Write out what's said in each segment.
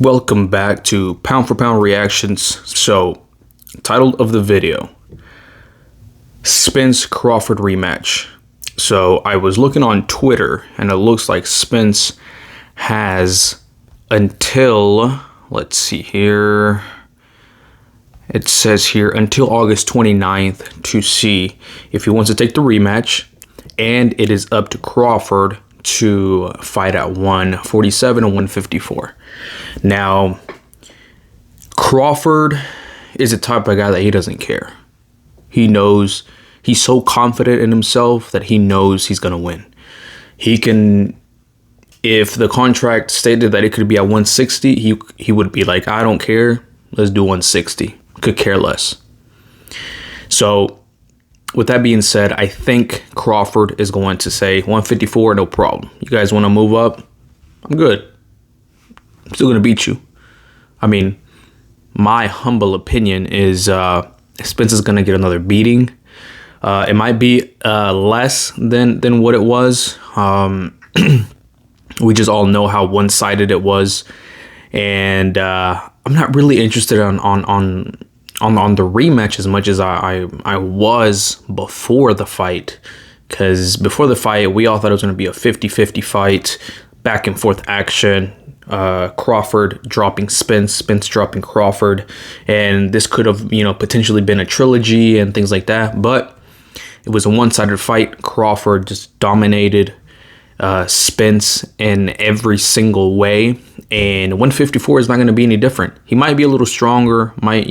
Welcome back to Pound for Pound Reactions. So, title of the video, Spence Crawford rematch. So, I was looking on Twitter and it looks like Spence has until, let's see here, it says here until August 29th to see if he wants to take the rematch, and it is up to Crawford to fight at 147 and 154. Now, Crawford is the type of guy that he doesn't care. He knows, he's so confident in himself that he knows he's going to win. He can, if the contract stated that it could be at 160, he would be like, I don't care, let's do 160. Could care less. So, with that being said, I think Crawford is going to say 154, no problem. You guys want to move up? I'm good. I'm still going to beat you. I mean, my humble opinion is Spence is going to get another beating. It might be less than what it was. We just all know how one-sided it was. And I'm not really interested on the rematch as much as I was before the fight, because before the fight we all thought it was going to be a 50-50 fight, back and forth action, Crawford dropping Spence dropping Crawford, and this could have potentially been a trilogy and things like that, but it was a one-sided fight. Crawford just dominated Spence in every single way, and 154 is not going to be any different. He might be a little stronger, might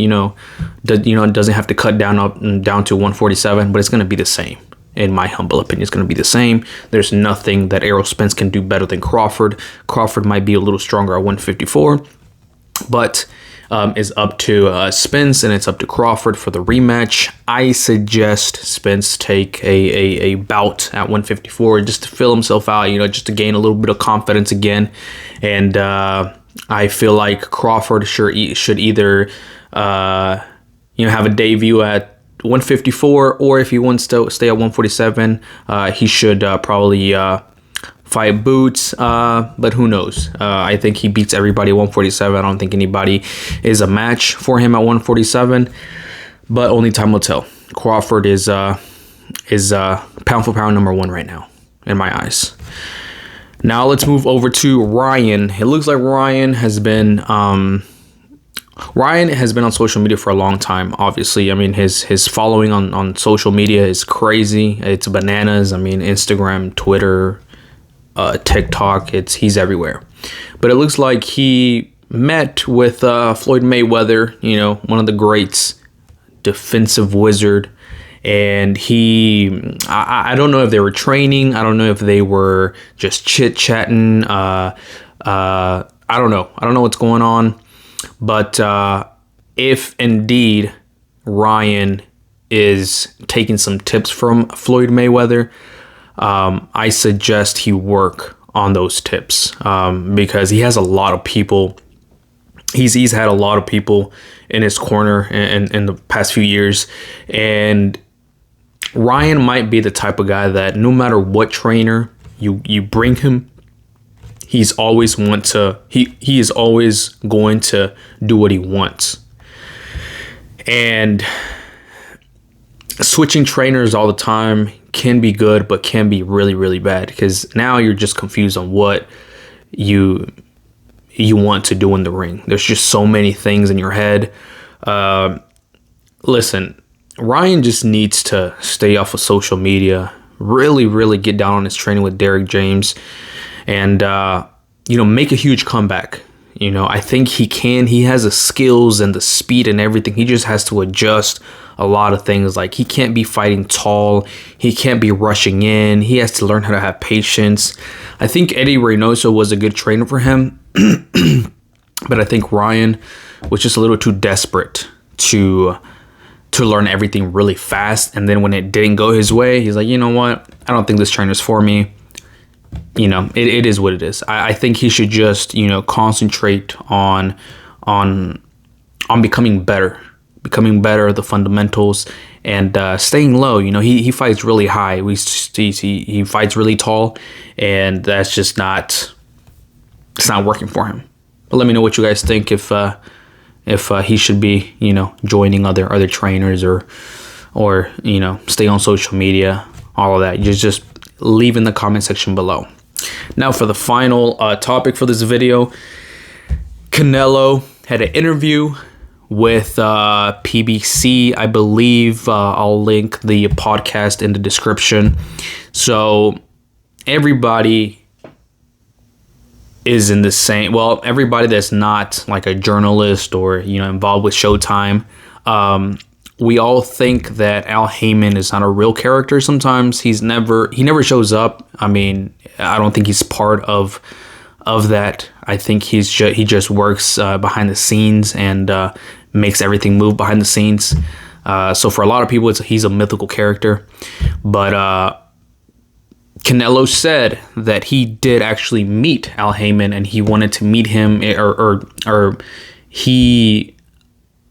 doesn't have to cut down to 147, but it's going to be the same. In my humble opinion, it's going to be the same. There's nothing that Errol Spence can do better than Crawford. Crawford might be a little stronger at 154, but is up to Spence, and it's up to Crawford for the rematch. I suggest Spence take a bout at 154 just to fill himself out, just to gain a little bit of confidence again. And I feel like Crawford should either have a debut at 154, or if he wants to stay at 147, he should probably fight Boots, but who knows? I think he beats everybody at 147. I don't think anybody is a match for him at 147, but only time will tell. Crawford is pound for pound number one right now in my eyes. Now let's move over to Ryan. It looks like Ryan has been on social media for a long time. Obviously, I mean, his following on social media is crazy. It's bananas. I mean, Instagram, Twitter, TikTok, he's everywhere. But it looks like he met with Floyd Mayweather, one of the greats, defensive wizard, and I don't know if they were training. I don't know if they were just chit-chatting. I don't know. I don't know what's going on. But if indeed Ryan is taking some tips from Floyd Mayweather, I suggest he work on those tips, because he has a lot of people. He's had a lot of people in his corner in the past few years, and Ryan might be the type of guy that no matter what trainer you bring him, he is always going to do what he wants. And switching trainers all the time can be good, but can be really, really bad, because now you're just confused on what you want to do in the ring. There's just so many things in your head. Listen, Ryan just needs to stay off of social media, really, really get down on his training with Derrick James, and make a huge comeback. I think he can. He has the skills and the speed and everything. He just has to adjust a lot of things. Like, he can't be fighting tall. He can't be rushing in. He has to learn how to have patience. I think Eddie Reynoso was a good trainer for him, but I think Ryan was just a little too desperate to learn everything really fast. And then when it didn't go his way, he's like, you know what? I don't think this trainer's for me. It is what it is. I think he should just, concentrate on becoming better, the fundamentals, and staying low. He fights really high. He fights really tall, and that's just not, it's not working for him. But let me know what you guys think, if he should be, joining other trainers, or stay on social media, all of that. Just leave in the comment section below. Now for the final topic for this video, Canelo had an interview with PBC, I believe. I'll link the podcast in the description. So everybody is in the same, well, everybody that's not like a journalist or involved with Showtime, we all think that Al Haymon is not a real character. Sometimes he never shows up. I mean, I don't think he's part of that. I think he just works behind the scenes and makes everything move behind the scenes. So for a lot of people, he's a mythical character. But Canelo said that he did actually meet Al Haymon, and he wanted to meet him, or he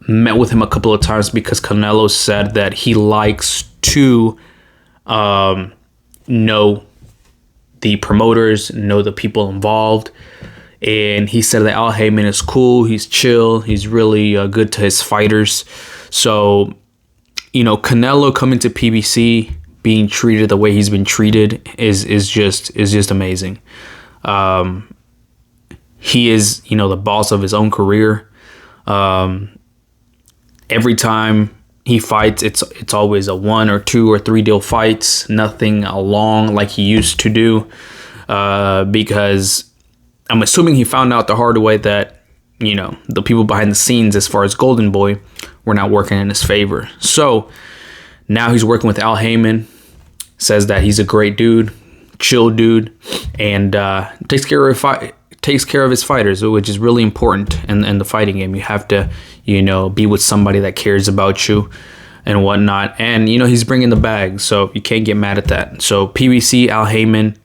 met with him a couple of times because Canelo said that he likes to know the promoters, know the people involved. And he said that Al Haymon is cool, he's chill, he's really good to his fighters. So, Canelo coming to PBC, being treated the way he's been treated is just amazing. He is, the boss of his own career. Every time he fights, it's always a 1 or 2 or 3 deal fights, nothing long like he used to do. Because I'm assuming he found out the hard way that, the people behind the scenes, as far as Golden Boy, were not working in his favor. So now he's working with Al Haymon, says that he's a great dude, chill dude, and takes care of his fighters, which is really important in the fighting game. You have to, be with somebody that cares about you and whatnot. And, he's bringing the bag, so you can't get mad at that. So PBC, Al Haymon,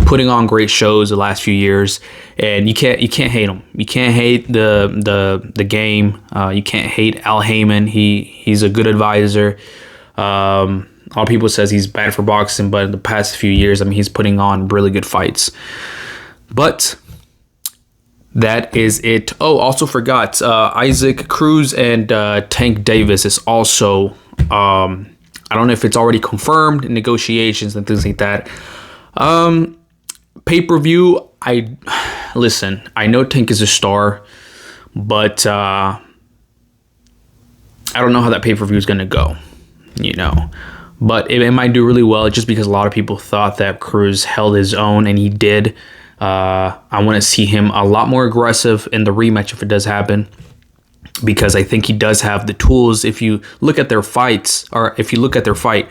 putting on great shows the last few years, and you can't hate him. You can't hate the game. You can't hate Al Haymon. He's a good advisor. A lot of people says he's bad for boxing, but in the past few years, he's putting on really good fights. But that is it. Oh, also forgot, Isaac Cruz and Tank Davis is also, I don't know if it's already confirmed in negotiations and things like that. Pay-per-view, I know Tank is a star, but I don't know how that pay-per-view is going to go, But it might do really well, just because a lot of people thought that Cruz held his own, and he did. I want to see him a lot more aggressive in the rematch if it does happen, because I think he does have the tools. If you look at their fights, or if you look at their fight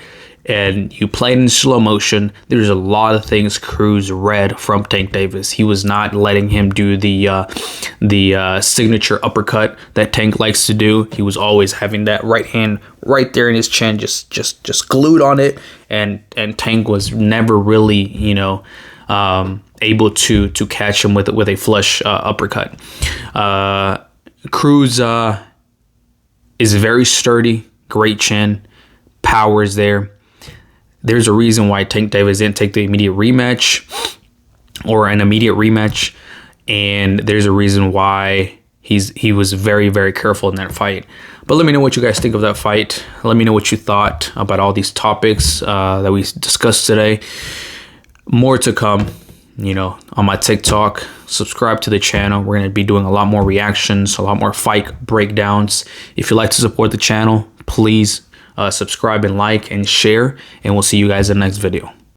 and you play it in slow motion, there's a lot of things Cruz read from Tank Davis. He was not letting him do the signature uppercut that Tank likes to do. He was always having that right hand right there in his chin, just glued on it, and Tank was never really, able to catch him with a flush uppercut. Cruz is very sturdy, great chin, power is there. There's a reason why Tank Davis didn't take the immediate rematch, or an immediate rematch, and there's a reason why he was very, very careful in that fight. But let me know what you guys think of that fight. Let me know what you thought about all these topics that we discussed today. More to come, on my TikTok. Subscribe to the channel. We're going to be doing a lot more reactions, a lot more fight breakdowns. If you'd like to support the channel, please subscribe and like and share, and we'll see you guys in the next video.